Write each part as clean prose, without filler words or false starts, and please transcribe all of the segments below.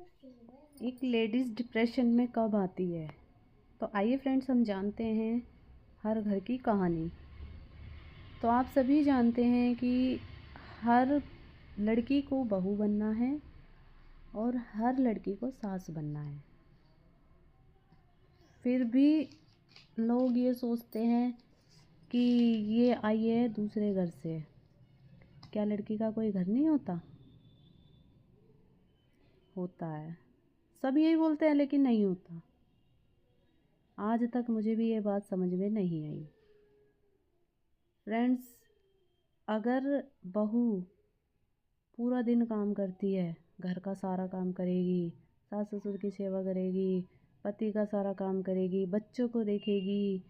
एक ladies depression में कब आती है? तो आइए फ्रेंड्स, हम जानते हैं हर घर की कहानी। तो आप सभी जानते हैं कि हर लड़की को बहू बनना है और हर लड़की को सास बनना है। फिर भी लोग ये सोचते हैं कि ये आई है दूसरे घर से। क्या लड़की का कोई घर नहीं होता? होता है। सब यही बोलते हैं लेकिन नहीं होता। आज तक मुझे भी ये बात समझ में नहीं आई। फ्रेंड्स, अगर बहू पूरा दिन काम करती है, घर का सारा काम करेगी, सास ससुर की सेवा करेगी, पति का सारा काम करेगी, बच्चों को देखेगी,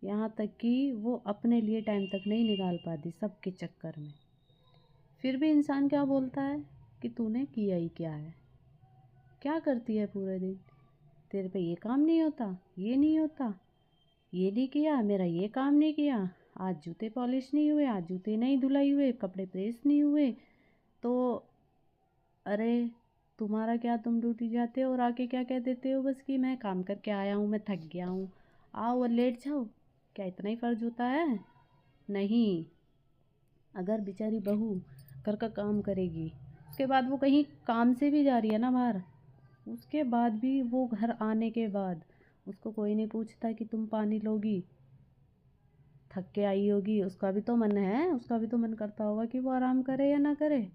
यहाँ तक कि वो अपने लिए टाइम तक नहीं निकाल पाती सबके चक्कर में, फिर भी इंसान क्या बोलता है कि तूने किया ही क्या है, क्या करती है पूरे दिन, तेरे पे ये काम नहीं होता, ये नहीं होता, ये नहीं किया, मेरा ये काम नहीं किया, आज जूते पॉलिश नहीं हुए, आज जूते नहीं धुलाई हुए, कपड़े प्रेस नहीं हुए। तो अरे तुम्हारा क्या, तुम ड्यूटी जाते हो और आके क्या कह देते हो बस कि मैं काम करके आया हूँ, मैं थक गया हूँ, आओ और लेट जाओ। क्या इतना ही फ़र्ज होता है? नहीं। अगर बेचारी बहू घर का काम करेगी, उसके बाद वो कहीं काम से भी जा रही है ना बाहर, उसके बाद भी वो घर आने के बाद उसको कोई नहीं पूछता कि तुम पानी लोगी, थक के आई होगी। उसका भी तो मन है, उसका भी तो मन करता होगा कि वो आराम करे या ना करे।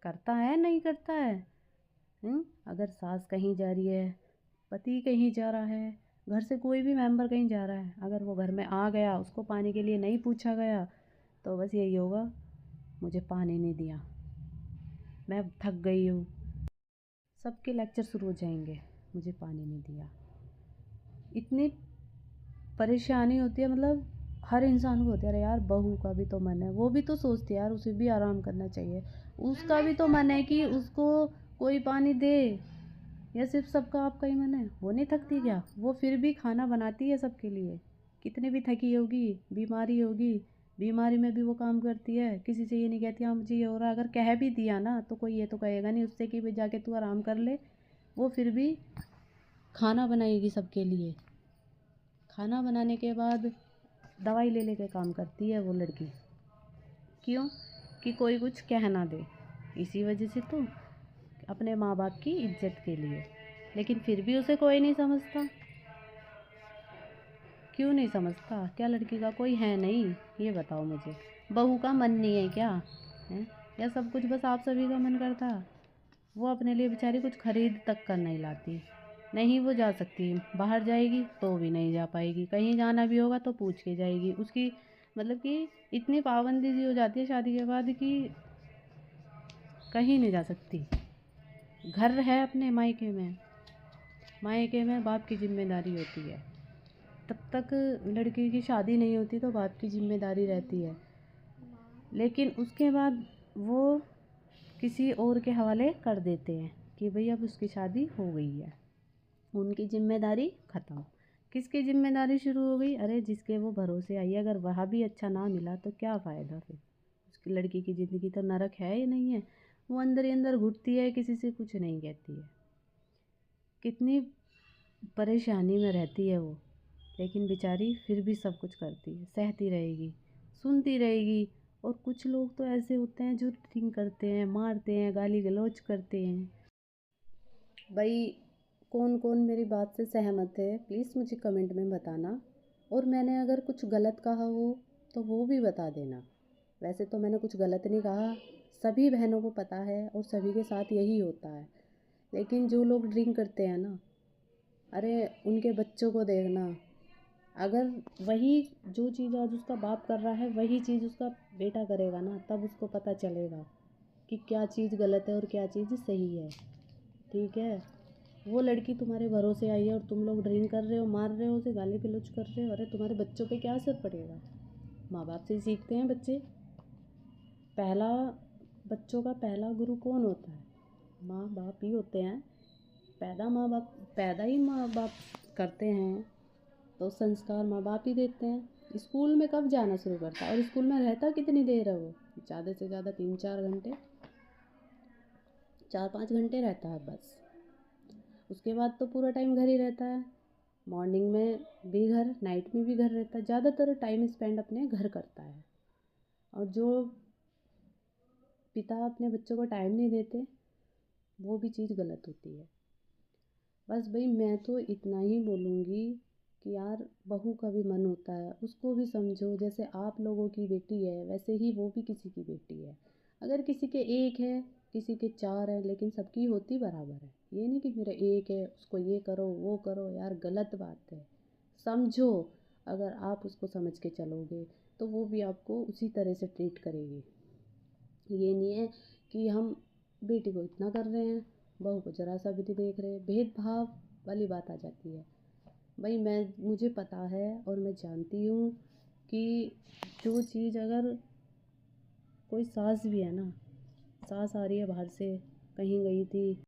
करता है नहीं करता है? अगर सास कहीं जा रही है, पति कहीं जा रहा है, घर से कोई भी मेंबर कहीं जा रहा है, अगर वो घर में आ गया, उसको पानी के लिए नहीं पूछा गया, तो बस यही होगा, मुझे पानी नहीं दिया, मैं थक गई हूँ। सबके लेक्चर शुरू हो जाएंगे, मुझे पानी नहीं दिया। इतनी परेशानी होती है, मतलब हर इंसान को होती है। अरे यार, बहू का भी तो मन है, वो भी तो सोचती है यार, उसे भी आराम करना चाहिए, उसका भी तो मन है कि उसको कोई पानी दे। या सिर्फ सबका आपका ही मन है? वो नहीं थकती क्या? वो फिर भी खाना बनाती है सबके लिए, कितनी भी थकी होगी, बीमारी होगी, बीमारी में भी वो काम करती है। किसी से ये नहीं कहती हाँ मुझे ये हो रहा है। अगर कह भी दिया ना तो कोई ये तो कहेगा नहीं उससे कि भाई जाके तू आराम कर ले। वो फिर भी खाना बनाएगी सबके लिए। खाना बनाने के बाद दवाई ले लेके काम करती है वो लड़की। क्यों? कि कोई कुछ कह ना दे, इसी वजह से तो, अपने माँ बाप की इज्जत के लिए। लेकिन फिर भी उसे कोई नहीं समझता। क्यों नहीं समझता? क्या लड़की का कोई है नहीं? ये बताओ मुझे। बहू का मन नहीं है क्या? है? या सब कुछ बस आप सभी का मन करता? वो अपने लिए बेचारी कुछ खरीद तक कर नहीं लाती। नहीं वो जा सकती, बाहर जाएगी तो भी नहीं जा पाएगी, कहीं जाना भी होगा तो पूछ के जाएगी। उसकी मतलब कि इतनी पाबंदी सी हो जाती है शादी के बाद कि कहीं नहीं जा सकती। घर है अपने मायके में, मायके में बाप की जिम्मेदारी होती है। तब तक लड़की की शादी नहीं होती तो बाप की जिम्मेदारी रहती है, लेकिन उसके बाद वो किसी और के हवाले कर देते हैं कि भाई अब उसकी शादी हो गई है, उनकी जिम्मेदारी ख़त्म। किसकी जिम्मेदारी शुरू हो गई? अरे जिसके वो भरोसे आई है, अगर वहाँ भी अच्छा ना मिला तो क्या फ़ायदा फिर? उसकी लड़की की ज़िंदगी तो नरक है या नहीं है? वो अंदर ही अंदर घुटती है, किसी से कुछ नहीं कहती है। कितनी परेशानी में रहती है वो, लेकिन बेचारी फिर भी सब कुछ करती है, सहती रहेगी, सुनती रहेगी। और कुछ लोग तो ऐसे होते हैं जो ड्रिंक करते हैं, मारते हैं, गाली गलौज करते हैं। भाई, कौन कौन मेरी बात से सहमत है प्लीज़ मुझे कमेंट में बताना। और मैंने अगर कुछ गलत कहा हो तो वो भी बता देना। वैसे तो मैंने कुछ गलत नहीं कहा, सभी बहनों को पता है और सभी के साथ यही होता है। लेकिन जो लोग ड्रिंक करते हैं ना, अरे उनके बच्चों को देखना। अगर वही जो चीज़ आज उसका बाप कर रहा है वही चीज़ उसका बेटा करेगा ना, तब उसको पता चलेगा कि क्या चीज़ गलत है और क्या चीज़ सही है। ठीक है? वो लड़की तुम्हारे भरोसे आई है और तुम लोग ड्रिंक कर रहे हो, मार रहे हो, उसे गाली गलौज कर रहे हो। अरे तुम्हारे बच्चों पे क्या असर पड़ेगा? माँ बाप से ही सीखते हैं बच्चे। पहला बच्चों का पहला गुरु कौन होता है? माँ बाप ही होते हैं। पैदा ही माँ बाप करते हैं, तो संस्कार माँ बाप ही देते हैं। स्कूल में कब जाना शुरू करता है? और स्कूल में रहता कितनी देर है वो? ज़्यादा से ज़्यादा 3-4 घंटे, 4-5 घंटे रहता है बस। उसके बाद तो पूरा टाइम घर ही रहता है। मॉर्निंग में भी घर, नाइट में भी घर रहता है, ज़्यादातर टाइम स्पेंड अपने घर करता है। और जो पिता अपने बच्चों को टाइम नहीं देते, वो भी चीज़ गलत होती है। बस भाई मैं तो इतना ही बोलूँगी कि यार बहू का भी मन होता है, उसको भी समझो। जैसे आप लोगों की बेटी है वैसे ही वो भी किसी की बेटी है। अगर किसी के एक है, किसी के चार है, लेकिन सबकी होती बराबर है। ये नहीं कि मेरा एक है उसको ये करो वो करो, यार गलत बात है। समझो, अगर आप उसको समझ के चलोगे तो वो भी आपको उसी तरह से ट्रीट करेगी। ये नहीं है कि हम बेटी को इतना कर रहे हैं, बहू को ज़रा सा भी नहीं देख रहे, भेदभाव वाली बात आ जाती है। भाई मुझे पता है और मैं जानती हूँ कि जो चीज़ अगर कोई सास भी है ना, सास आ रही है बाहर से, कहीं गई थी